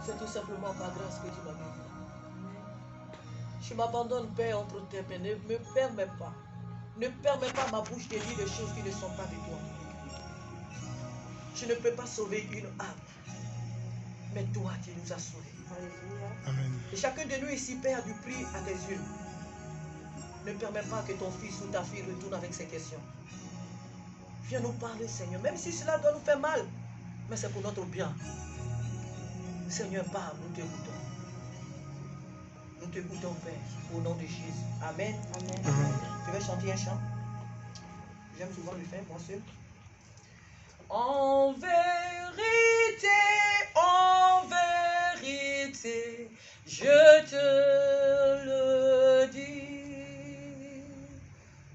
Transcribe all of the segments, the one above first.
C'est tout simplement par grâce que tu m'as béni. Je m'abandonne, Père, entre tes mains. Ne me permets pas. Ne permets pas ma bouche de dire des choses qui ne sont pas de toi. Je ne peux pas sauver une âme. Mais toi, tu nous as sauvés. Amen. Et chacun de nous ici, Père, a du prix à tes yeux. Ne permets pas que ton fils ou ta fille retourne avec ces questions. Viens nous parler, Seigneur. Même si cela doit nous faire mal. Mais c'est pour notre bien. Seigneur, parle, nous t'écoutons. Nous t'écoutons, Père, au nom de Jésus. Amen. Amen. Amen. Je vais chanter un chant. J'aime souvent le faire, moi seul. En vérité, je te le dis.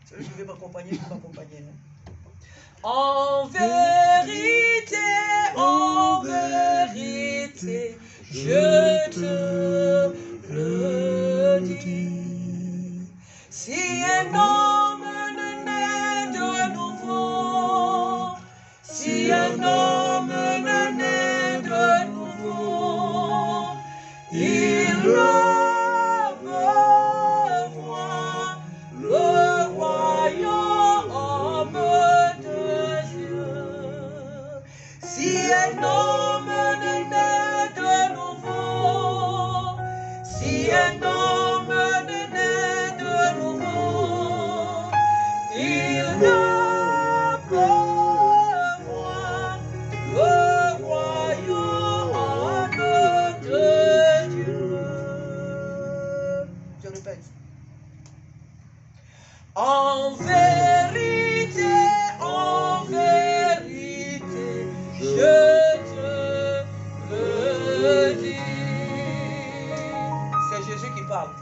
Celui qui veut m'accompagner, il peut m'accompagner. En vérité, je te le dis. Si un homme ne naît de nouveau, si un homme ne naît de nouveau, il ne peut voir le royaume de Dieu. Si un homme ne naît de nouveau, si un homme ne naît de nouveau, il ne peut voir le royaume de Dieu. Je répète. En vérité, je te le dis. C'est Jésus qui parle.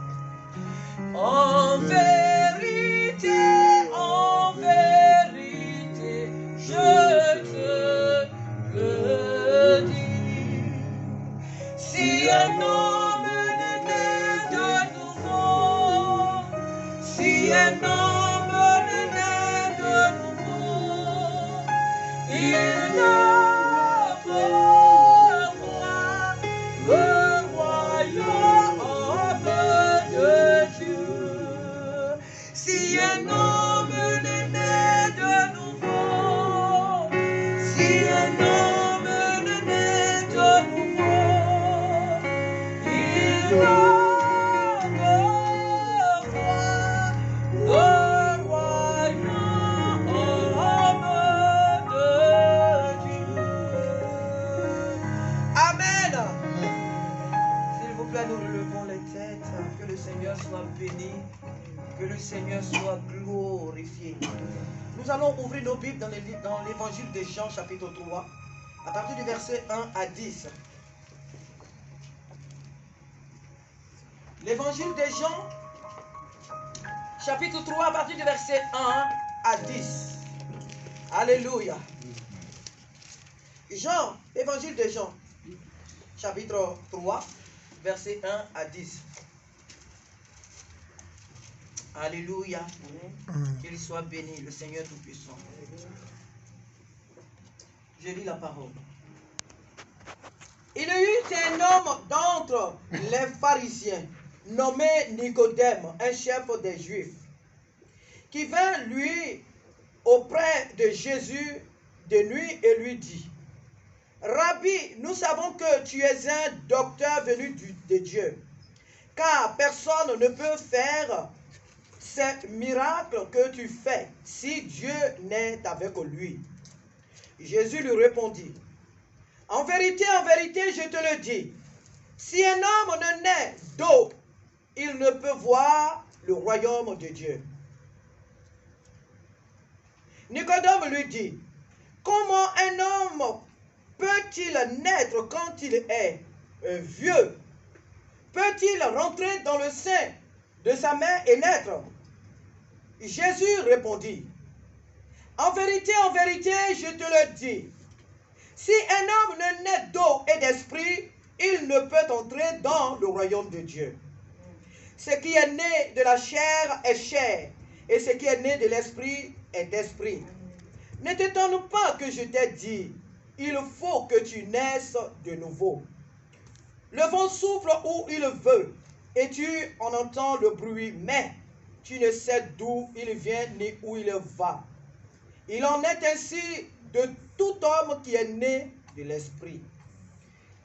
En vérité, je te le dis. Si un homme ne naît de nouveau, si un homme ne naît de nouveau, il ne peut voir le royaume de Dieu. Si un homme ne naît de nouveau, si un homme ne naît de nouveau, il ne peut voir le royaume de Dieu. Amen. S'il vous plaît, nous relevons les têtes. Que le Seigneur soit béni. Que le Seigneur soit glorifié. Nous allons ouvrir nos Bibles dans l'évangile de Jean, chapitre 3, à partir du verset 1 à 10. L'évangile de Jean, chapitre 3, à partir du verset 1 à 10. Alléluia. Jean, évangile de Jean, chapitre 3, verset 1 à 10. Alléluia. Qu'il soit béni, le Seigneur Tout-Puissant. Je lis la parole. Il y eut un homme d'entre les pharisiens, nommé Nicodème, un chef des Juifs, qui vint lui auprès de Jésus de nuit et lui dit: Rabbi, nous savons que tu es un docteur venu de Dieu, car personne ne peut faire ces miracles que tu fais si Dieu n'est avec lui. Jésus lui répondit: en vérité, je te le dis, si un homme ne naît d'eau, il ne peut voir le royaume de Dieu. Nicodème lui dit: comment un homme peut-il naître quand il est vieux? Peut-il rentrer dans le sein de sa mère et naître? Jésus répondit: en vérité, je te le dis, si un homme ne naît d'eau et d'esprit, il ne peut entrer dans le royaume de Dieu. Ce qui est né de la chair est chair, et ce qui est né de l'esprit est esprit. Ne t'étonne pas que je t'ai dit, il faut que tu naisses de nouveau. Le vent souffle où il veut, et tu en entends le bruit, mais tu ne sais d'où il vient ni où il va. Il en est ainsi de tout homme qui est né de l'Esprit.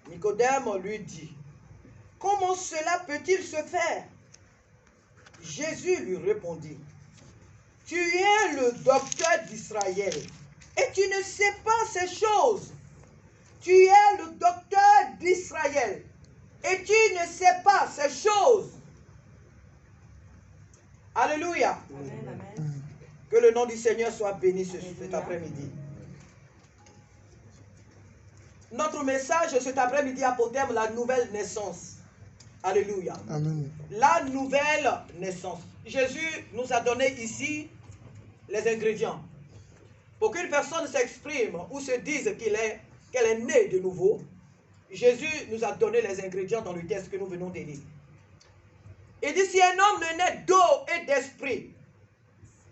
Nicodème lui dit, comment cela peut-il se faire? Jésus lui répondit, tu es le docteur d'Israël et tu ne sais pas ces choses. Tu es le docteur d'Israël et tu ne sais pas ces choses. Alléluia. Amen, amen. Que le nom du Seigneur soit béni cet après-midi. Notre message cet après-midi a pour thème la nouvelle naissance. Alléluia. Amen. La nouvelle naissance. Jésus nous a donné ici les ingrédients. Pour qu'une personne s'exprime ou se dise qu'elle est née de nouveau, Jésus nous a donné les ingrédients dans le texte que nous venons de lire. Il dit, si un homme est né d'eau et d'esprit,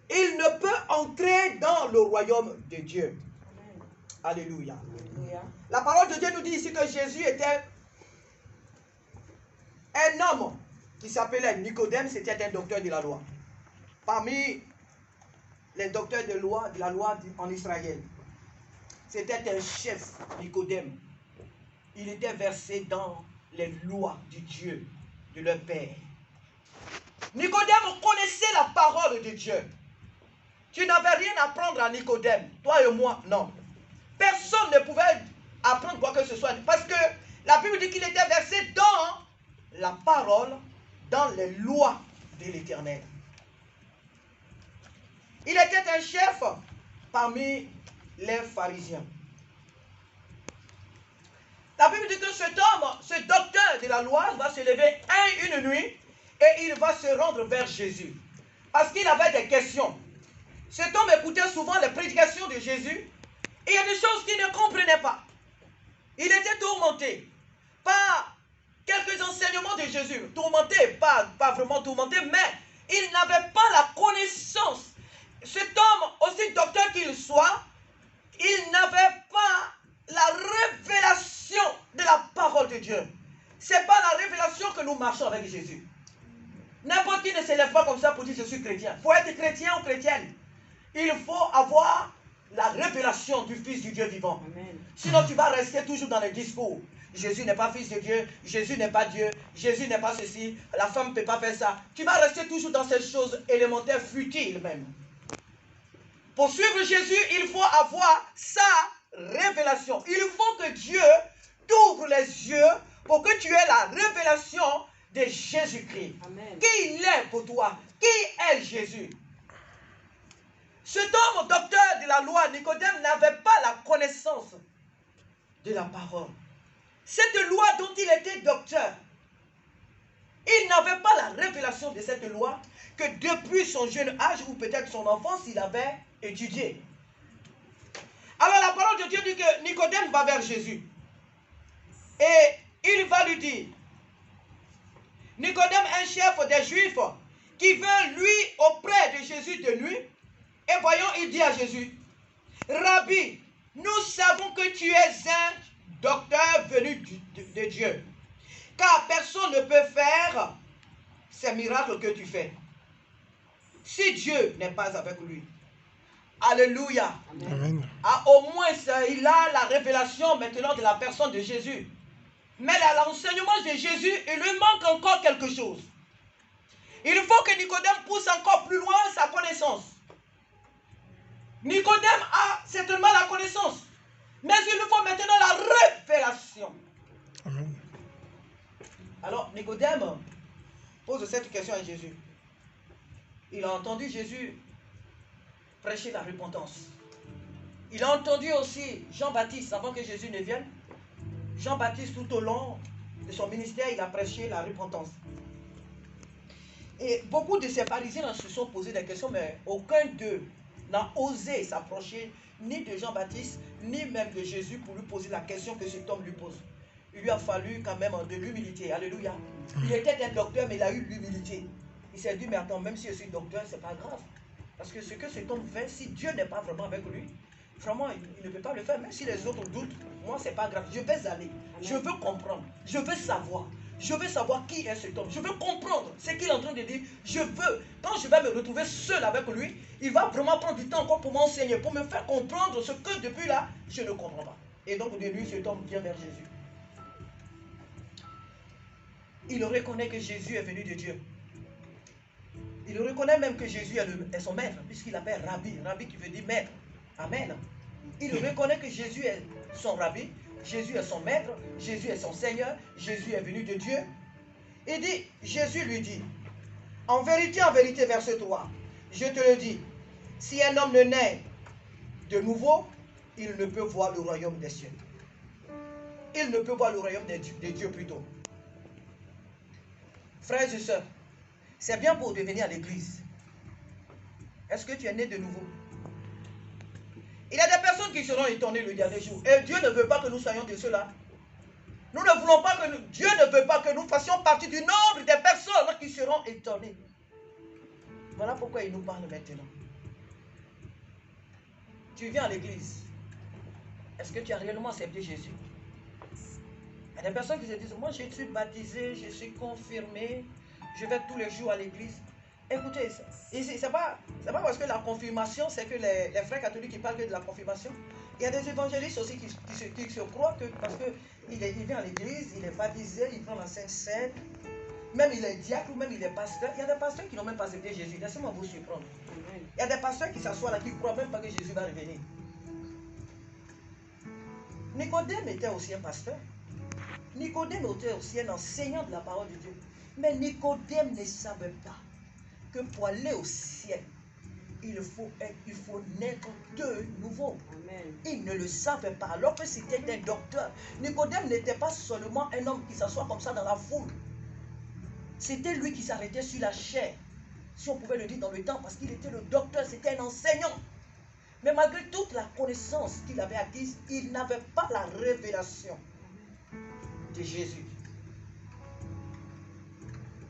il ne peut entrer dans le royaume de Dieu. Amen. Alléluia. Alléluia. La parole de Dieu nous dit ici que Jésus était un homme qui s'appelait Nicodème, c'était un docteur de la loi. Parmi les docteurs de la loi en Israël, c'était un chef, Nicodème. Il était versé dans les lois du Dieu, de leur Père. Nicodème connaissait la parole de Dieu. Tu n'avais rien à apprendre à Nicodème, toi et moi, non. Personne ne pouvait apprendre quoi que ce soit. Parce que la Bible dit qu'il était versé dans la parole, dans les lois de l'Éternel. Il était un chef parmi les pharisiens. La Bible dit que cet homme, ce docteur de la loi, va se lever une nuit et il va se rendre vers Jésus. Parce qu'il avait des questions. Cet homme écoutait souvent les prédications de Jésus. Et il y a des choses qu'il ne comprenait pas. Il était tourmenté par quelques enseignements de Jésus. Tourmenté, pas vraiment tourmenté, mais il n'avait pas la connaissance. Cet homme, aussi docteur qu'il soit, il n'avait pas la révélation de la parole de Dieu. Ce n'est pas la révélation que nous marchons avec Jésus. N'importe qui ne se lève pas comme ça pour dire je suis chrétien. Il faut être chrétien ou chrétienne. Il faut avoir la révélation du Fils du Dieu vivant. Amen. Sinon, tu vas rester toujours dans les discours. Jésus n'est pas fils de Dieu, Jésus n'est pas Dieu, Jésus n'est pas ceci, la femme ne peut pas faire ça. Tu vas rester toujours dans ces choses élémentaires, futiles même. Pour suivre Jésus, il faut avoir sa révélation. Il faut que Dieu t'ouvre les yeux pour que tu aies la révélation de Jésus-Christ. Amen. Qui il est pour toi? Qui est Jésus? Cet homme, docteur de la loi, Nicodème, n'avait pas la connaissance de la parole. Cette loi dont il était docteur, il n'avait pas la révélation de cette loi que depuis son jeune âge ou peut-être son enfance, il avait étudié. Alors la parole de Dieu dit que Nicodème va vers Jésus. Et il va lui dire, Nicodème, un chef des Juifs, qui veut lui auprès de Jésus de nuit. Et voyons, il dit à Jésus, Rabbi, nous savons que tu es un docteur venu de Dieu, car personne ne peut faire ces miracles que tu fais, si Dieu n'est pas avec lui. Alléluia. Amen. Ah, au moins, il a la révélation maintenant de la personne de Jésus. Mais l'enseignement de Jésus, il lui manque encore quelque chose. Il faut que Nicodème pousse encore plus loin sa connaissance. Nicodème a certainement la connaissance, mais il lui faut maintenant la révélation. Amen. Alors, Nicodème pose cette question à Jésus. Il a entendu Jésus prêcher la repentance. Il a entendu aussi Jean-Baptiste avant que Jésus ne vienne. Jean-Baptiste, tout au long de son ministère, il a prêché la repentance. Et beaucoup de ces pharisiens se sont posés des questions, mais aucun d'eux n'a osé s'approcher ni de Jean-Baptiste, ni même de Jésus pour lui poser la question que cet homme lui pose. Il lui a fallu quand même de l'humilité. Alléluia. Il était un docteur, mais il a eu l'humilité. Il s'est dit, mais attends, même si je suis docteur, ce n'est pas grave. Parce que ce que cet homme fait, si Dieu n'est pas vraiment avec lui, Vraiment, il ne peut pas le faire. Même si les autres doutent, moi, c'est pas grave. Je vais aller. Je veux comprendre. Je veux savoir. Je veux savoir qui est cet homme. Je veux comprendre ce qu'il est en train de dire. Je veux, quand je vais me retrouver seul avec lui, il va vraiment prendre du temps encore pour m'enseigner, pour me faire comprendre ce que depuis là, je ne comprends pas. Et donc, de lui, cet homme vient vers Jésus. Il reconnaît que Jésus est venu de Dieu. Il reconnaît même que Jésus est son maître, puisqu'il l'appelle Rabbi. Rabbi qui veut dire maître. Amen. Il reconnaît que Jésus est son Rabbi, Jésus est son maître, Jésus est son Seigneur, Jésus est venu de Dieu. Il dit, Jésus lui dit, en vérité, verset 3, je te le dis, si un homme ne naît de nouveau, il ne peut voir le royaume des cieux. Il ne peut voir le royaume des dieux plutôt. Frères et sœurs, c'est bien pour devenir à l'église. Est-ce que tu es né de nouveau? Il y a des personnes qui seront étonnées le dernier jour. Et Dieu ne veut pas que nous soyons de ceux-là. Nous ne voulons pas que Dieu ne veut pas que nous fassions partie du nombre des personnes qui seront étonnées. Voilà pourquoi il nous parle maintenant. Tu viens à l'église. Est-ce que tu as réellement accepté Jésus? Il y a des personnes qui se disent, moi je suis baptisé, je suis confirmé, je vais tous les jours à l'église. Écoutez, c'est pas parce que la confirmation, c'est que les frères catholiques qui parlent que de la confirmation. Il y a des évangélistes aussi qui se croient que parce qu'il vient à l'église, il est baptisé, il prend la Sainte Seine, même il est diacre ou même il est pasteur. Il y a des pasteurs qui n'ont même pas accepté Jésus. Laissez-moi vous surprendre. Il y a des pasteurs qui s'assoient là, qui ne croient même pas que Jésus va revenir. Nicodème était aussi un pasteur. Nicodème était aussi un enseignant de la parole de Dieu. Mais Nicodème ne savait pas que pour aller au ciel, il faut naître de nouveau. Amen. Il ne le savait pas, alors que c'était un docteur. Nicodème n'était pas seulement un homme qui s'assoit comme ça dans la foule. C'était lui qui s'arrêtait sur la chair, si on pouvait le dire dans le temps, parce qu'il était le docteur, c'était un enseignant. Mais malgré toute la connaissance qu'il avait acquise, il n'avait pas la révélation de Jésus.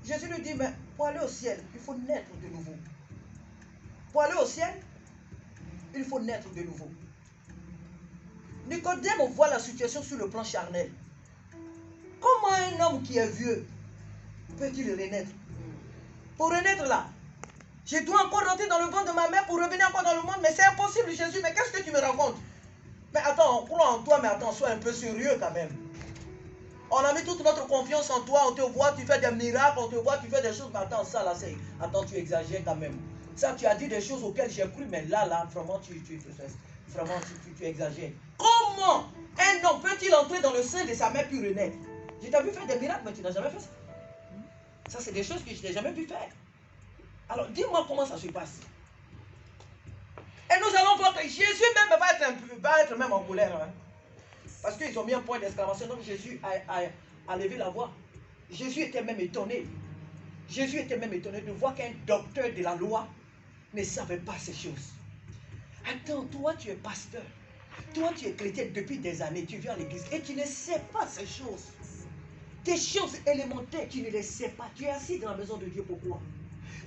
Jésus lui dit, mais pour aller au ciel, il faut naître de nouveau. Pour aller au ciel, il faut naître de nouveau. Nicodème voit la situation sur le plan charnel. Comment un homme qui est vieux peut-il renaître? Pour renaître là, je dois encore rentrer dans le ventre de ma mère pour revenir encore dans le monde, mais c'est impossible Jésus, mais qu'est-ce que tu me racontes? Mais attends, on croit en toi, mais attends, sois un peu sérieux quand même. On a mis toute notre confiance en toi, on te voit, tu fais des miracles, on te voit, tu fais des choses, mais attends, ça là, c'est... Attends, tu exagères quand même. Ça, tu as dit des choses auxquelles j'ai cru, mais là, vraiment, tu exagères. Comment un homme peut-il entrer dans le sein de sa mère puis renaître? Je t'ai vu faire des miracles, mais tu n'as jamais fait ça. Ça, c'est des choses que je n'ai jamais vu faire. Alors, dis-moi comment ça se passe. Et nous allons voir que Jésus même va être même en colère. Hein. Parce qu'ils ont mis un point d'exclamation, donc Jésus a levé la voix. Jésus était même étonné. Jésus était même étonné de voir qu'un docteur de la loi ne savait pas ces choses. Attends, toi tu es pasteur. Toi tu es chrétien depuis des années, tu viens à l'église et tu ne sais pas ces choses. Des choses élémentaires, tu ne les sais pas. Tu es assis dans la maison de Dieu, pourquoi?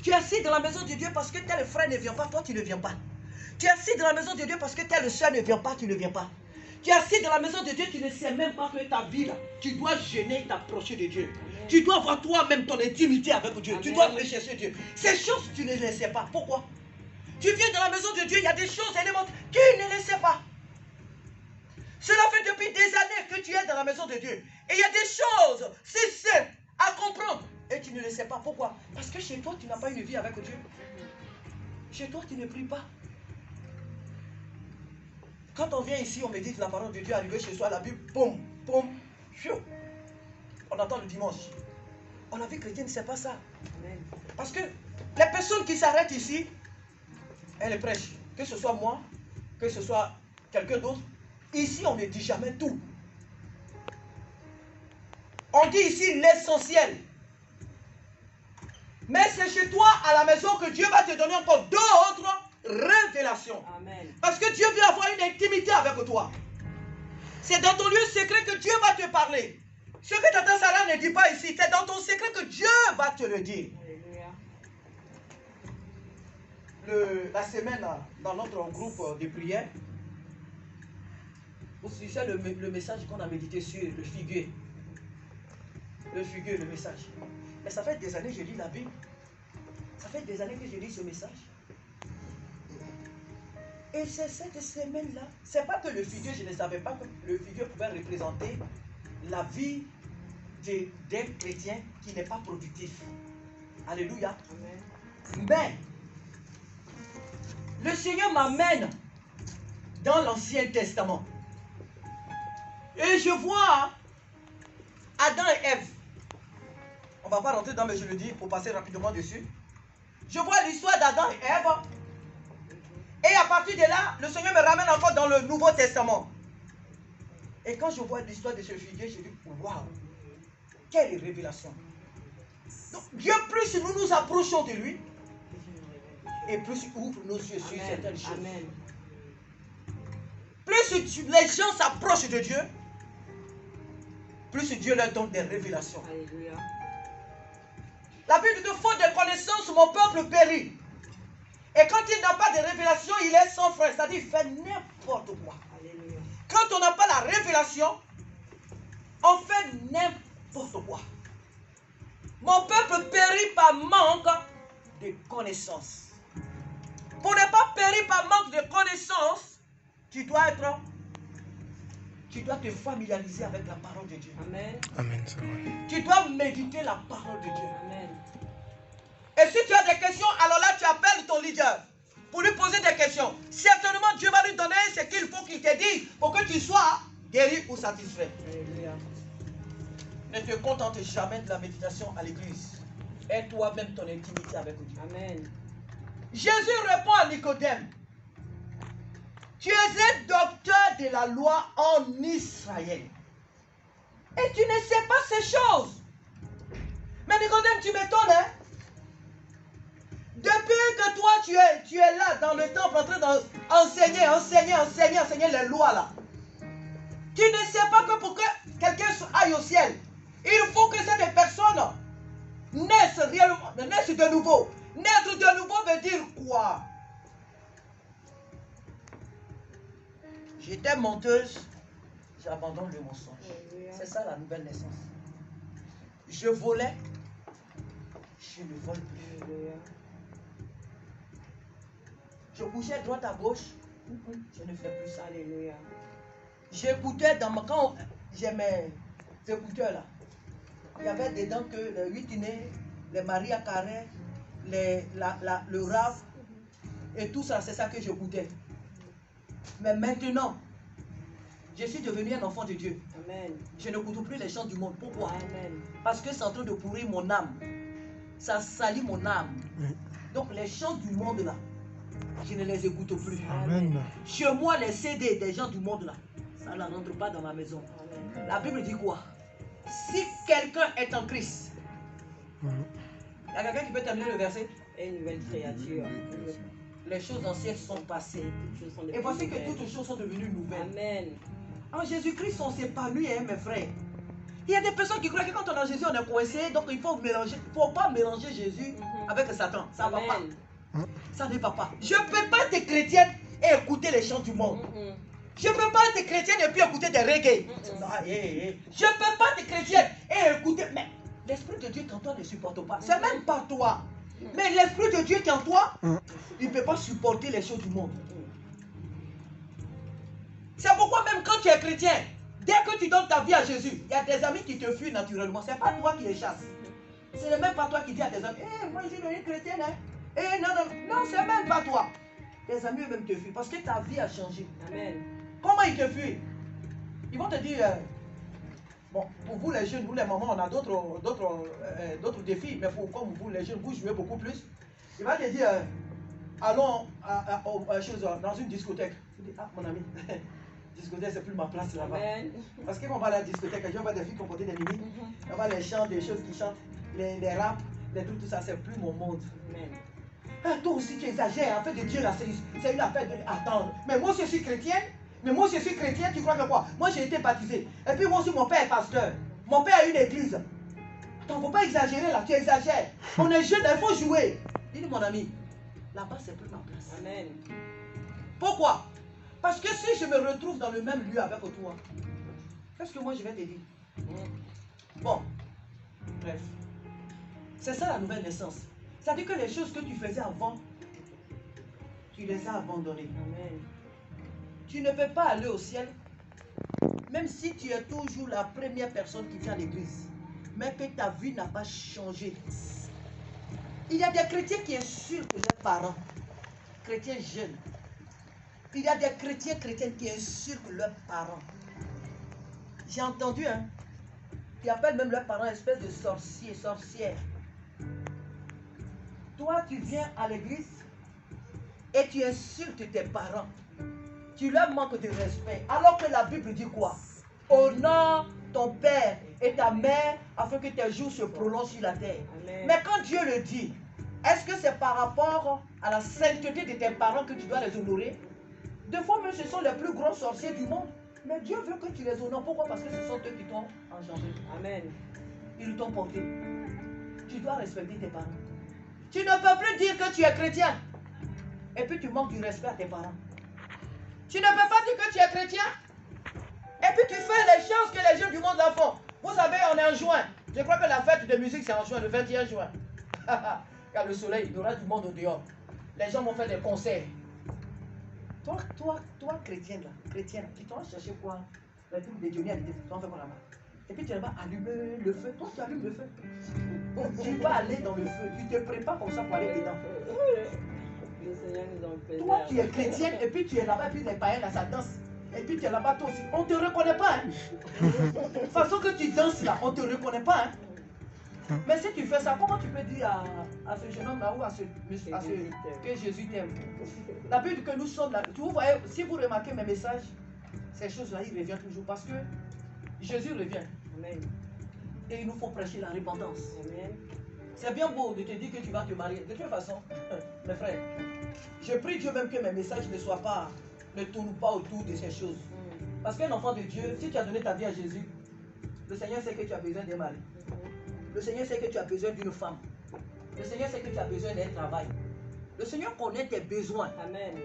Tu es assis dans la maison de Dieu parce que tel frère ne vient pas, toi tu ne viens pas. Tu es assis dans la maison de Dieu parce que telle soeur ne vient pas, tu ne viens pas. Tu es assis dans la maison de Dieu, tu ne sais même pas que ta vie là, tu dois gêner, t'approcher de Dieu. Amen. Tu dois avoir toi-même ton intimité avec Dieu. Amen. Tu dois rechercher Dieu. Ces choses, tu ne les sais pas. Pourquoi? Tu viens dans la maison de Dieu, il y a des choses élémentaires, tu ne les sais pas. Cela fait depuis des années que tu es dans la maison de Dieu. Et il y a des choses, c'est simple à comprendre. Et tu ne le sais pas. Pourquoi? Parce que chez toi, tu n'as pas une vie avec Dieu. Chez toi, tu ne pries pas. Quand on vient ici, on médite la parole de Dieu, arrivé chez soi, la Bible, boum, boum, chou. On attend le dimanche. On a vu que chrétien ne sait pas ça. Parce que les personnes qui s'arrêtent ici, elles prêchent. Que ce soit moi, que ce soit quelqu'un d'autre. Ici, on ne dit jamais tout. On dit ici l'essentiel. Mais c'est chez toi, à la maison, que Dieu va te donner encore d'autres révélations. Amen. Parce que Dieu veut avoir une intimité avec toi. C'est dans ton lieu secret que Dieu va te parler. Ce que Tata Sarah ne dit pas ici, c'est dans ton secret que Dieu va te le dire. Alléluia. La semaine, dans notre groupe de prière, Vous suivez le message qu'on a médité sur le figuier. Le figuier, le message. Mais ça fait des années que je lis la Bible. Ça fait des années que je lis ce message. Et c'est cette semaine-là. C'est pas que le figuier, je ne savais pas que le figuier pouvait représenter la vie d'un chrétien qui n'est pas productif. Alléluia. Amen. Mais le Seigneur m'amène dans l'Ancien Testament. Et je vois Adam et Ève. On ne va pas rentrer dedans, mais je le dis pour passer rapidement dessus. Je vois l'histoire d'Adam et Ève. Et à partir de là, le Seigneur me ramène encore dans le Nouveau Testament. Et quand je vois l'histoire de ce figuier, je dis, waouh, quelle révélation. Donc Dieu, plus nous nous approchons de lui, et plus il ouvre nos yeux sur certaines choses. Amen. Plus les gens s'approchent de Dieu, plus Dieu leur donne des révélations. Alléluia. La Bible dit, faute de connaissance, mon peuple périt. Et quand il n'a pas de révélation, il est sans frein. C'est-à-dire, il fait n'importe quoi. Alléluia. Quand on n'a pas la révélation, on fait n'importe quoi. Mon peuple périt par manque de connaissance. Pour ne pas périr par manque de connaissance, tu dois te familiariser avec la parole de Dieu. Amen. Amen, c'est vrai. Tu dois méditer la parole de Dieu. Amen. Et si tu as des questions, alors là, tu appelles ton leader pour lui poser des questions. Certainement, Dieu va lui donner ce qu'il faut qu'il te dise pour que tu sois guéri ou satisfait. Alléluia. Ne te contente jamais de la méditation à l'église. Aie toi-même ton intimité avec Dieu. Amen. Jésus répond à Nicodème. Tu es un docteur de la loi en Israël. Et tu ne sais pas ces choses. Mais Nicodème, tu m'étonnes, hein? Depuis que toi, tu es là dans le temple en train d'enseigner les lois là. Tu ne sais pas que pour que quelqu'un aille au ciel, il faut que cette personne naisse de nouveau. Naître de nouveau veut dire quoi? J'étais menteuse, j'abandonne le mensonge. C'est ça la nouvelle naissance. Je volais, je ne vole plus. Je couchais droite à gauche, je ne fais plus ça. Alléluia. J'écoutais quand j'ai mes écouteurs là. Il y avait dedans que les 8 nez, les Maria Carré, le rap et tout ça, c'est ça que j'écoutais. Mais maintenant, je suis devenu un enfant de Dieu. Amen. Je n'écoute plus les chants du monde. Pourquoi? Amen. Parce que c'est en train de pourrir mon âme. Ça salit mon âme. Donc les chants du monde là, je ne les écoute plus. Amen. Chez moi, les CD des gens du monde là, ça ne rentre pas dans ma maison. Amen. La Bible dit quoi? Si quelqu'un est en Christ, il y a quelqu'un qui peut terminer le verset? Une nouvelle créature. Les choses anciennes sont passées. Et voici que toutes les choses sont devenues nouvelles. Amen. En Jésus-Christ, on s'épanouit, hein, mes frères. Il y a des personnes qui croient que quand on est en Jésus, on est coincé. Donc il faut mélanger. Il ne faut pas mélanger Jésus avec Satan. Ça ne va pas. Ça ne va pas. Je ne peux pas être chrétienne et écouter les chants du monde. Je ne peux pas être chrétienne et puis écouter des reggae. Je ne peux pas être chrétienne et écouter. Mais l'Esprit de Dieu qui en toi ne supporte pas. C'est même pas toi. Mais l'Esprit de Dieu qui est en toi, il ne peut pas supporter les choses du monde. C'est pourquoi même quand tu es chrétien, dès que tu donnes ta vie à Jésus, il y a des amis qui te fuient naturellement. Ce n'est pas toi qui les chasses. Ce n'est même pas toi qui dis à tes amis, moi je suis devenu chrétien. Hein? Non, c'est même pas toi. Tes amis eux-mêmes te fuient parce que ta vie a changé. Amen. Comment ils te fuient? Ils vont te dire, bon, pour vous les jeunes, vous les mamans, on a d'autres défis, mais pour comme vous les jeunes, vous jouez beaucoup plus. Il va te dire, allons dans une discothèque. Tu dis, ah mon ami, discothèque c'est plus ma place là-bas. Parce que quand on va à la discothèque, je vois des filles qui ont porté des mimiques, on va les chants, des choses qui chantent, les raps, les trucs, tout ça, c'est plus mon monde. Ah, toi aussi tu exagères, en fait de Dieu là, c'est une affaire d'attendre. Mais moi aussi je suis chrétienne. Mais moi, je suis chrétien, tu crois que quoi? Moi, j'ai été baptisé. Et puis moi aussi, mon père est pasteur. Mon père a une église. Donc, il ne faut pas exagérer là, tu exagères. On est jeune, il faut jouer. Dis-lui, mon ami, là-bas, c'est plus ma place. Amen. Pourquoi? Parce que si je me retrouve dans le même lieu avec toi, qu'est-ce que moi je vais te dire? Bon, bref. C'est ça la nouvelle naissance. C'est-à-dire que les choses que tu faisais avant, tu les as abandonnées. Amen. Tu ne peux pas aller au ciel, même si tu es toujours la première personne qui vient à l'église, mais que ta vie n'a pas changé. Il y a des chrétiens qui insultent leurs parents, chrétiens jeunes. Il y a des chrétiennes qui insultent leurs parents. J'ai entendu, hein, qui appellent même leurs parents espèce de sorciers, sorcières. Toi, tu viens à l'église et tu insultes tes parents. Tu leur manques de respect. Alors que la Bible dit quoi? Honore ton père et ta mère afin que tes jours se prolongent sur la terre. Amen. Mais quand Dieu le dit, est-ce que c'est par rapport à la sainteté de tes parents que tu dois les honorer? Des fois même ce sont les plus grands sorciers du monde. Mais Dieu veut que tu les honores. Pourquoi? Parce que ce sont eux qui t'ont engendré. Amen. Ils t'ont porté. Tu dois respecter tes parents. Tu ne peux plus dire que tu es chrétien et puis tu manques du respect à tes parents. Tu ne peux pas dire que tu es chrétien et puis tu fais les choses que les gens du monde en font. Vous savez, on est en juin. Je crois que la fête de musique c'est en juin, le 21 juin. Car le soleil, il y aura du monde au dehors. Les gens vont faire des concerts. Toi, chrétienne, tu vas chercher quoi? Le truc de Johnny Hallyday, tu vas faire quoi là-bas? Et puis tu vas allumer le feu. Toi, tu allumes le feu. Tu vas aller dans le feu. Tu te prépares comme ça pour aller dedans. Le Seigneur nous en fait. Toi, tu es chrétienne et puis tu es là-bas, et puis les païens là, ça danse. Et puis tu es là-bas, toi aussi. On ne te reconnaît pas. Hein? De toute façon que tu danses là, on ne te reconnaît pas. Hein? Mais si tu fais ça, comment tu peux dire à ce jeune homme là ou à ce que Jésus t'aime? La Bible dit que nous sommes là. Vous voyez, si vous remarquez mes messages, ces choses-là, ils reviennent toujours parce que Jésus revient. Amen. Et il nous faut prêcher la repentance. Amen. C'est bien beau de te dire que tu vas te marier. De toute façon, mes frères, je prie Dieu même que mes messages ne tournent pas autour de ces choses. Parce qu'un enfant de Dieu, si tu as donné ta vie à Jésus, le Seigneur sait que tu as besoin d'un mari. Le Seigneur sait que tu as besoin d'une femme. Le Seigneur sait que tu as besoin d'un travail. Le Seigneur connaît tes besoins. Amen.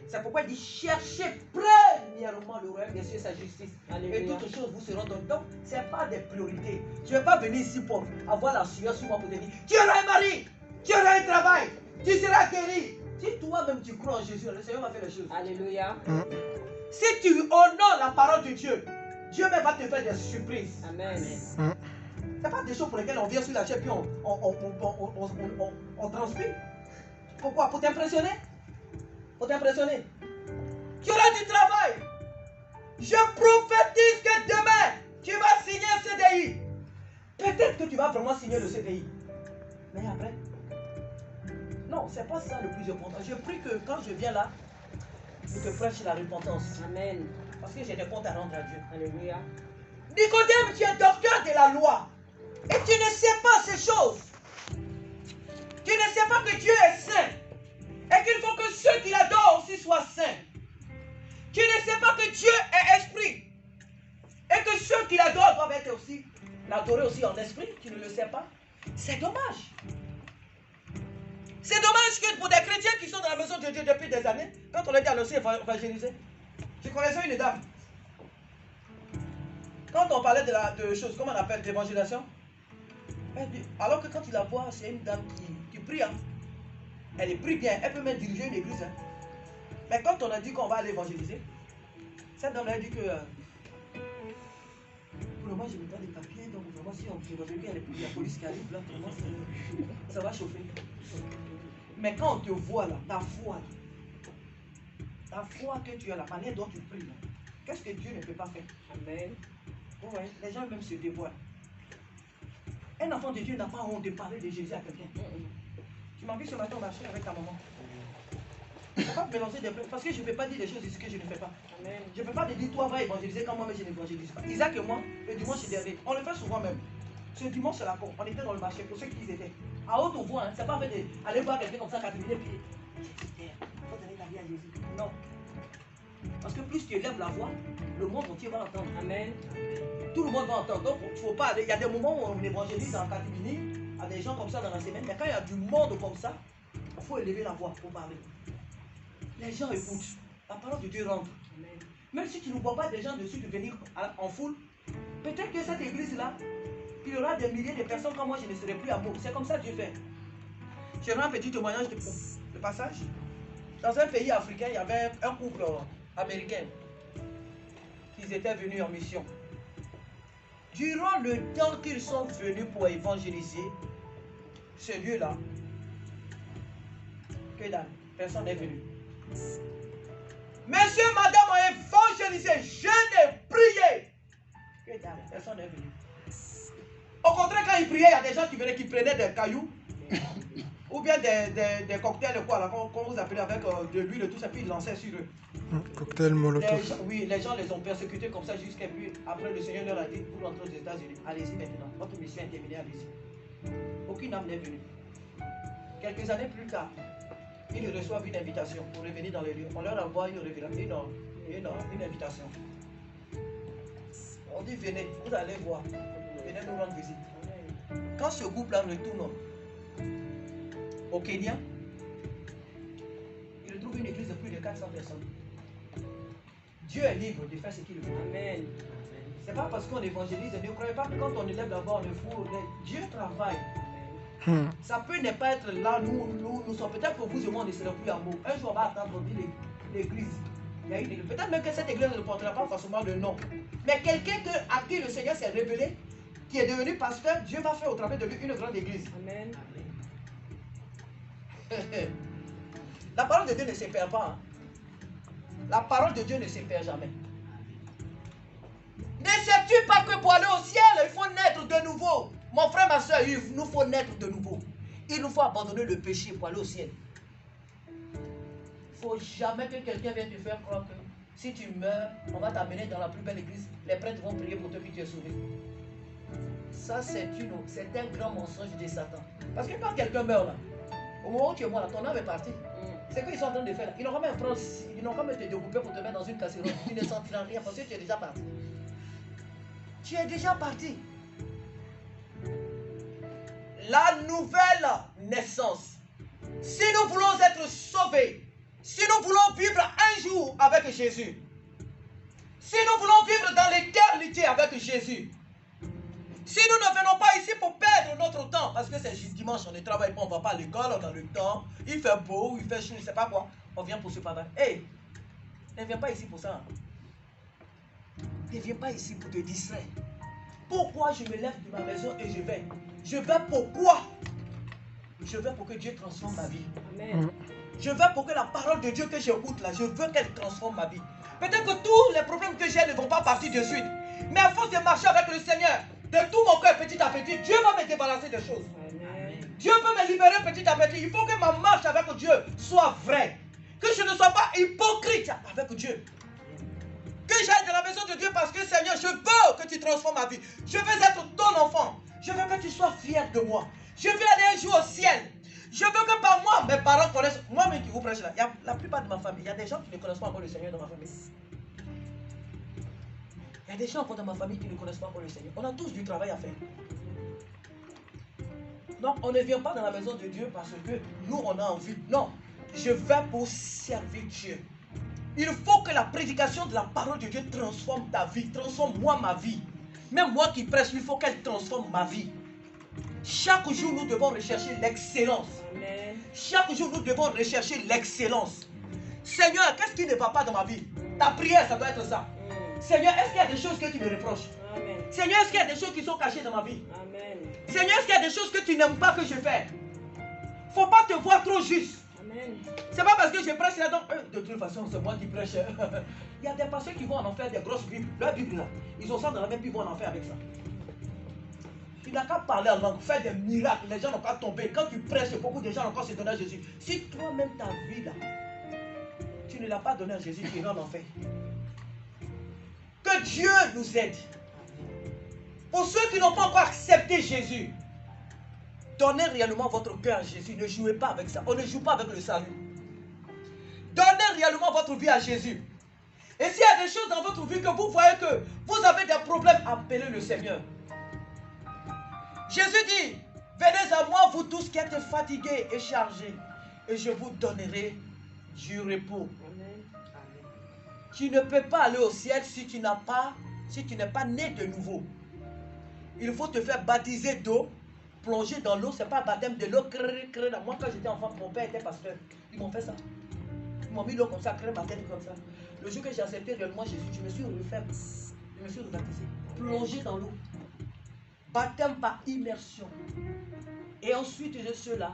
C'est pourquoi il dit cherchez premièrement le royaume des cieux et sa justice. Alléluia. Et toutes choses vous seront données. Donc, ce n'est pas des priorités. Tu ne vais pas venir ici pour avoir la sueur sur moi pour te dire tu auras un mari, tu auras un travail, tu seras guéri. Si toi-même tu crois en Jésus, le Seigneur va faire les choses. Alléluia. Si tu honores la parole de Dieu, Dieu même va te faire des surprises. Amen. Ce n'est pas des choses pour lesquelles on vient sur la chair et on transpire. Pourquoi? Pour t'impressionner? Pour t'impressionner. Tu auras du travail. Je prophétise que demain, tu vas signer un CDI. Peut-être que tu vas vraiment signer le CDI. Mais après, non, c'est pas ça le plus important. Je prie que quand je viens là, je te prêche la repentance. Amen. Parce que j'ai des comptes à rendre à Dieu. Alléluia. Nicodème, tu es docteur de la loi. Et tu ne sais pas ces choses. Tu ne sais pas que Dieu est saint. Et qu'il faut que ceux qui l'adorent aussi soient saints. Tu ne sais pas que Dieu est esprit. Et que ceux qui l'adorent doivent être aussi, l'adorer aussi en esprit. Tu ne le sais pas. C'est dommage. C'est dommage que pour des chrétiens qui sont dans la maison de Dieu depuis des années, quand on leur dit annoncer, évangéliser, je connaissais une dame. Quand on parlait de choses, comment on appelle, d'évangélisation, alors que quand tu la vois, c'est une dame qui prie. Hein. Elle prie bien, elle peut même diriger une église. Hein. Mais quand on a dit qu'on va aller évangéliser, cette dame a dit que pour le moment je n'ai pas de papiers, donc vraiment si on évangélise, il y a la police qui arrive là, vraiment ça va chauffer. Mais quand on te voit là, ta foi que tu as, la manière dont tu pries là, qu'est-ce que Dieu ne peut pas faire? Amen. Ouais, les gens même se dévoilent. Un enfant de Dieu n'a pas honte de parler de Jésus à quelqu'un. Tu m'as vu ce matin au marché avec ta maman. Je ne peux pas mélanger des blés, parce que je ne peux pas dire des choses ici que je ne fais pas. Amen. Je ne peux pas te dire toi va évangéliser quand moi-même je n'évangélise pas. Isaac et moi, le dimanche dernier, on le fait souvent même. Ce dimanche c'est la con, on était dans le marché pour ceux qui y étaient. À haute voix, hein, c'est pas fait d'aller voir quelqu'un comme ça, catiminer, puis il faut donner ta vie à Jésus. Non. Parce que plus tu élèves la voix, le monde entier va entendre. Amen. Tout le monde va entendre. Donc, il faut pas aller. Il y a des moments où on évangélise en catimini à des gens comme ça dans la semaine. Mais quand il y a du monde comme ça, il faut élever la voix pour parler. Les gens écoutent. la parole de Dieu rentre. Même si tu ne vois pas des gens dessus de venir en foule, peut-être que cette église-là, il y aura des milliers de personnes comme moi, je ne serai plus à Meaux. C'est comme ça que Dieu fait. Je rends un petit témoignage de passage. Dans un pays africain, il y avait un couple américain qui étaient venus en mission. Durant le temps qu'ils sont venus pour évangéliser ce lieu-là, que dalle, personne n'est venu. Monsieur, madame ont évangélisé, je n'ai prié. Que dalle, personne n'est venu. Au contraire, quand ils priaient, il y a des gens qui venaient, qui prenaient des cailloux ou bien des cocktails, quoi, là, qu'on vous appelez avec de l'huile et tout ça, puis ils lançaient sur eux. Cocktail Molotov. Oui, les gens les ont persécutés comme ça jusqu'à puis après le Seigneur leur a dit, vous rentrez aux États-Unis, allez-y maintenant, votre mission est terminée, allez-y. Aucune âme n'est venue. Quelques années plus tard, ils reçoivent une invitation pour revenir dans les lieux. On leur envoie une invitation. On dit, venez, vous allez voir, venez nous rendre visite. Quand ce groupe-là retourne au Kenya, il retrouve une église de plus de 400 personnes. Dieu est libre de faire ce qu'il veut. Amen. C'est pas parce qu'on évangélise, ne croyez pas que quand on élève là-bas, on est fou. Dieu travaille. Ça peut ne pas être là, nous sommes peut-être pour vous et moi, on ne sera plus à Meaux. Un jour, on va attendre l'église. Il y a une église. Peut-être même que cette église ne portera pas forcément le nom. Mais quelqu'un à qui le Seigneur s'est révélé, qui est devenu pasteur, Dieu va faire au travers de lui une grande église. Amen. La parole de Dieu ne se perd pas. Hein. La parole de Dieu ne se perd jamais. Ne sais-tu pas que pour aller au ciel, il faut naître de nouveau? Mon frère, ma soeur, il nous faut naître de nouveau. Il nous faut abandonner le péché pour aller au ciel. Il ne faut jamais que quelqu'un vienne te faire croire que si tu meurs, on va t'amener dans la plus belle église. Les prêtres vont prier pour toi puis tu es sauvé. Ça, c'est un grand mensonge de Satan. Parce que quand quelqu'un meurt là, au moment où tu es mort là, ton âme est partie. C'est qu'ils sont en train de faire là. Ils n'ont pas même te découper pour te mettre dans une casserole. Tu ne sentiras rien parce que tu es déjà parti. Tu es déjà parti. La nouvelle naissance. Si nous voulons être sauvés, si nous voulons vivre un jour avec Jésus, si nous voulons vivre dans l'éternité avec Jésus, si nous ne venons pas ici pour perdre notre temps, parce que c'est juste dimanche, on ne travaille pas, on ne va pas à l'école, on a le temps, il fait beau, il fait chaud, je ne sais pas quoi, on vient pour se parler. Hey, ne viens pas ici pour ça. Ne viens pas ici pour te distraire. Pourquoi je me lève de ma maison et je vais? Je vais pourquoi? Je vais pour que Dieu transforme ma vie. Amen. Je veux pour que la parole de Dieu que j'écoute là, je veux qu'elle transforme ma vie. Peut-être que tous les problèmes que j'ai ne vont pas partir de suite. Mais à force de marcher avec le Seigneur, de tout mon cœur petit à petit, Dieu va me débarrasser des choses. Amen. Dieu peut me libérer petit à petit. Il faut que ma marche avec Dieu soit vraie. Que je ne sois pas hypocrite avec Dieu. Que j'aille dans la maison de Dieu parce que Seigneur, je veux que tu transformes ma vie. Je veux être ton enfant. Je veux que tu sois fier de moi. Je veux aller un jour au ciel. Je veux que par moi, mes parents connaissent. Moi-même qui vous prêche là, il y a la plupart de ma famille, il y a des gens qui ne connaissent pas encore le Seigneur dans ma famille. Il y a des gens encore dans ma famille qui ne connaissent pas encore le Seigneur. On a tous du travail à faire. Donc on ne vient pas dans la maison de Dieu parce que nous on a envie. Non, je vais pour servir Dieu. Il faut que la prédication de la parole de Dieu transforme ta vie, transforme moi ma vie. Même moi qui prêche, il faut qu'elle transforme ma vie. Chaque jour, nous devons rechercher l'excellence. Chaque jour, nous devons rechercher l'excellence. Seigneur, qu'est-ce qui ne va pas dans ma vie? Ta prière, ça doit être ça. Seigneur, est-ce qu'il y a des choses que tu me reproches? Amen. Seigneur, est-ce qu'il y a des choses qui sont cachées dans ma vie? Amen. Seigneur, est-ce qu'il y a des choses que tu n'aimes pas que je fais? Il ne faut pas te voir trop juste. C'est pas parce que je prêche là, donc, de toute façon, c'est moi qui prêche. Il y a des pasteurs qui vont en faire des grosses Bibles. Leur Bible là, ils ont ça dans la même, puis ils vont en faire avec ça. Tu n'as qu'à parler en langue, faire des miracles, les gens n'ont qu'à tomber. Quand tu prêches, beaucoup de gens ont encore se donner à Jésus. Si toi-même ta vie là, tu ne l'as pas donné à Jésus, tu iras en enfer. Que Dieu nous aide. Pour ceux qui n'ont pas encore accepté Jésus, donnez réellement votre cœur à Jésus. Ne jouez pas avec ça. On ne joue pas avec le salut. Donnez réellement votre vie à Jésus. Et s'il y a des choses dans votre vie que vous voyez que vous avez des problèmes, appelez le Seigneur. Jésus dit, venez à moi vous tous qui êtes fatigués et chargés, et je vous donnerai du repos. Amen. Tu ne peux pas aller au ciel si tu n'es pas né de nouveau. Il faut te faire baptiser d'eau, plonger dans l'eau, c'est pas un baptême de l'eau. Moi, quand j'étais enfant, mon père était pasteur. Ils m'ont fait ça. Ils m'ont mis l'eau comme ça, crée ma tête comme ça. Le jour que j'ai accepté réellement Jésus, je me suis refait, je me suis rebaptisé. Plongé dans l'eau. Baptême par immersion. Et ensuite de cela,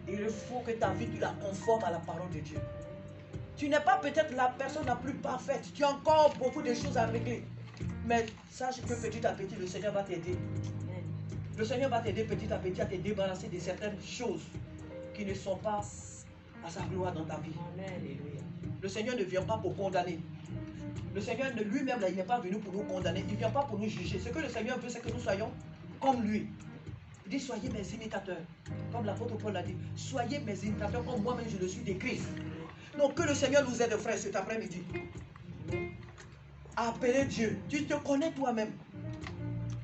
il faut que ta vie, tu la conformes à la parole de Dieu. Tu n'es pas peut-être la personne la plus parfaite. Tu as encore beaucoup de choses à régler. Mais sache que petit à petit, le Seigneur va t'aider. Le Seigneur va t'aider petit à petit à te débarrasser de certaines choses qui ne sont pas à sa gloire dans ta vie. Le Seigneur ne vient pas pour condamner. Le Seigneur lui-même, il n'est pas venu pour nous condamner. Il ne vient pas pour nous juger. Ce que le Seigneur veut, c'est que nous soyons comme lui. Il dit, soyez mes imitateurs. Comme l'apôtre Paul l'a dit. Soyez mes imitateurs comme moi-même je le suis de Christ. Donc que le Seigneur nous aide, frère, cet après-midi. Appelez Dieu. Tu te connais toi-même.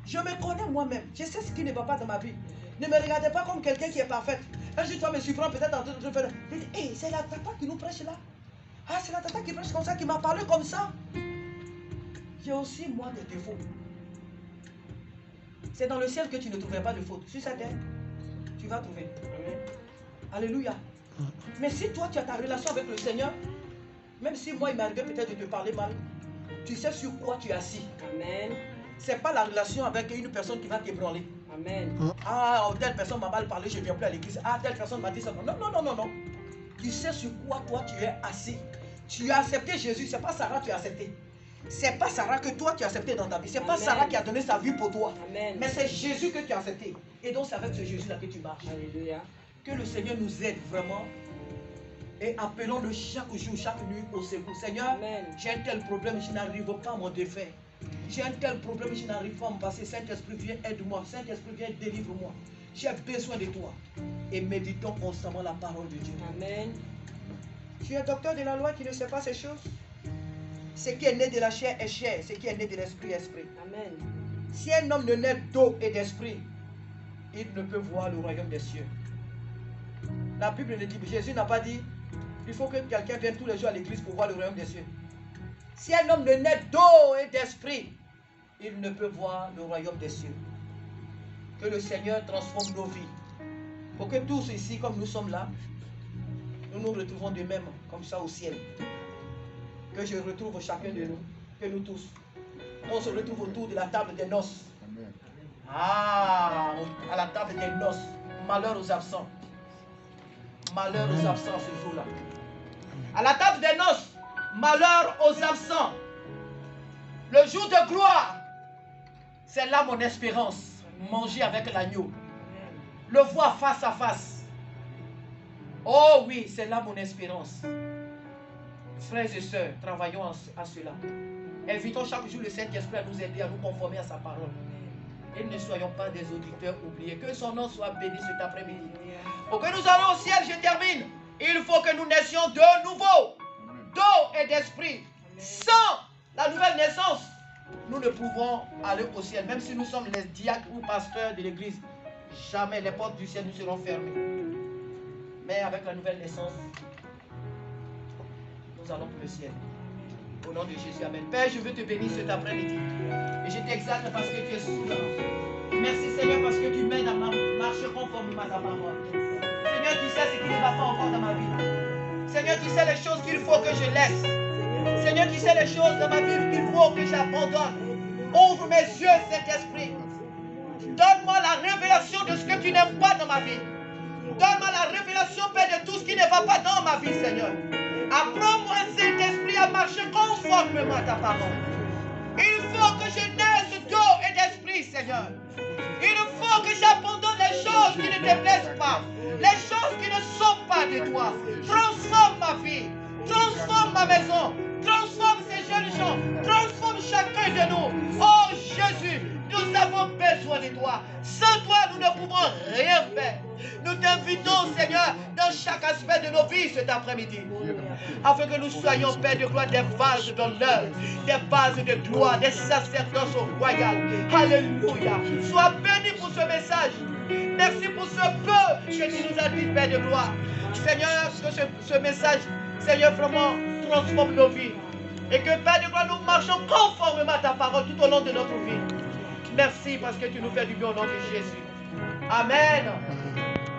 Je me connais moi-même. Je sais ce qui ne va pas dans ma vie. Ne me regardez pas comme quelqu'un qui est parfait. Un jour, toi me surprends peut-être en train de faire. Hey, c'est la tata qui nous prêche là. Ah, c'est la tata qui prêche comme ça, qui m'a parlé comme ça. J'ai aussi, moi, des défauts. C'est dans le ciel que tu ne trouveras pas de faute. Sur cette terre, tu vas trouver. Alléluia. Mais si toi, tu as ta relation avec le Seigneur, même si moi, il m'arrive peut-être de te parler mal, tu sais sur quoi tu es assis. Amen. Ce n'est pas la relation avec une personne qui va t'ébranler. Amen. Ah, telle personne m'a mal parlé, je ne viens plus à l'église. Ah, telle personne m'a dit ça. Non, non, non, non, non. Tu sais sur quoi toi tu es assis. Tu as accepté Jésus, ce n'est pas Sarah que tu as accepté. Ce n'est pas Sarah que toi tu as accepté dans ta vie. Ce n'est pas Sarah qui a donné sa vie pour toi. Amen. Mais c'est Jésus que tu as accepté. Et donc c'est avec ce Jésus-là que tu marches. Alléluia. Que le Seigneur nous aide vraiment. Et appelons-le chaque jour, chaque nuit au secours. Seigneur, j'ai un tel problème, je n'arrive pas à m'en défaire. J'ai un tel problème, je n'arrive pas à me passer. Saint-Esprit, viens, aide-moi. Saint-Esprit, viens, délivre-moi. J'ai besoin de toi. Et méditons constamment la parole de Dieu. Amen. Tu es docteur de la loi qui ne sait pas ces choses. Ce qui est né de la chair est chair. Ce qui est né de l'esprit est esprit. Amen. Si un homme ne naît d'eau et d'esprit, il ne peut voir le royaume des cieux. La Bible ne dit, Jésus n'a pas dit, il faut que quelqu'un vienne tous les jours à l'église pour voir le royaume des cieux. Si un homme ne naît d'eau et d'esprit, il ne peut voir le royaume des cieux. Que le Seigneur transforme nos vies. Pour que tous ici, comme nous sommes là, nous nous retrouvons de même, comme ça au ciel. Que je retrouve chacun de nous, que nous tous, on se retrouve autour de la table des noces. Ah, à la table des noces. Malheur aux absents. Malheur aux absents ce jour-là. À la table des noces, malheur aux absents. Le jour de gloire, c'est là mon espérance. Manger avec l'agneau. Le voir face à face. Oh oui, c'est là mon espérance. Frères et sœurs, travaillons à cela. Invitons chaque jour le Saint-Esprit à nous aider, à nous conformer à sa parole. Et ne soyons pas des auditeurs oubliés. Que son nom soit béni cet après-midi. Pour que nous allons au ciel, je termine. Il faut que nous naissions de nouveau, d'eau et d'esprit. Sans la nouvelle naissance, nous ne pouvons aller au ciel. Même si nous sommes les diacres ou pasteurs de l'église, jamais les portes du ciel nous seront fermées. Mais avec la nouvelle naissance, nous allons pour le ciel. Au nom de Jésus, amen. Père, je veux te bénir cet après-midi. Et je t'exalte parce que tu es souverain. Merci Seigneur parce que tu m'aides à marcher conformément à ta parole. Seigneur, tu sais ce qui ne va pas encore dans ma vie. Seigneur, tu sais les choses qu'il faut que je laisse. Seigneur, tu sais les choses dans ma vie qu'il faut que j'abandonne. Ouvre mes yeux, Saint-Esprit. Donne-moi la révélation de ce que tu n'aimes pas dans ma vie. Donne-moi la révélation, Père, de tout ce qui ne va pas dans ma vie, Seigneur. Apprends-moi, Saint-Esprit, à marcher conformément à ta parole. Il faut que je naisse d'eau et d'esprit, Seigneur. Il faut que j'abandonne les choses qui ne te plaisent pas. Les choses qui ne sont pas de toi. Transforme ma vie. Transforme ma maison. Transforme ces jeunes gens. Transforme chacun de nous. Oh Jésus, nous avons besoin de toi. Sans toi, nous ne pouvons rien faire. Nous t'invitons, Seigneur, dans chaque aspect de nos vies cet après-midi. Afin que nous soyons, Père de gloire, des vases d'honneur, des vases de gloire, des sacerdoces royales. Alléluia. Sois béni pour ce message. Merci pour ce peu que tu nous as dit, Père de gloire. Seigneur, que ce message, Seigneur, vraiment transforme nos vies. Et que Père de gloire, nous marchons conformément à ta parole tout au long de notre vie. Merci parce que tu nous fais du bien au nom de Jésus. Amen.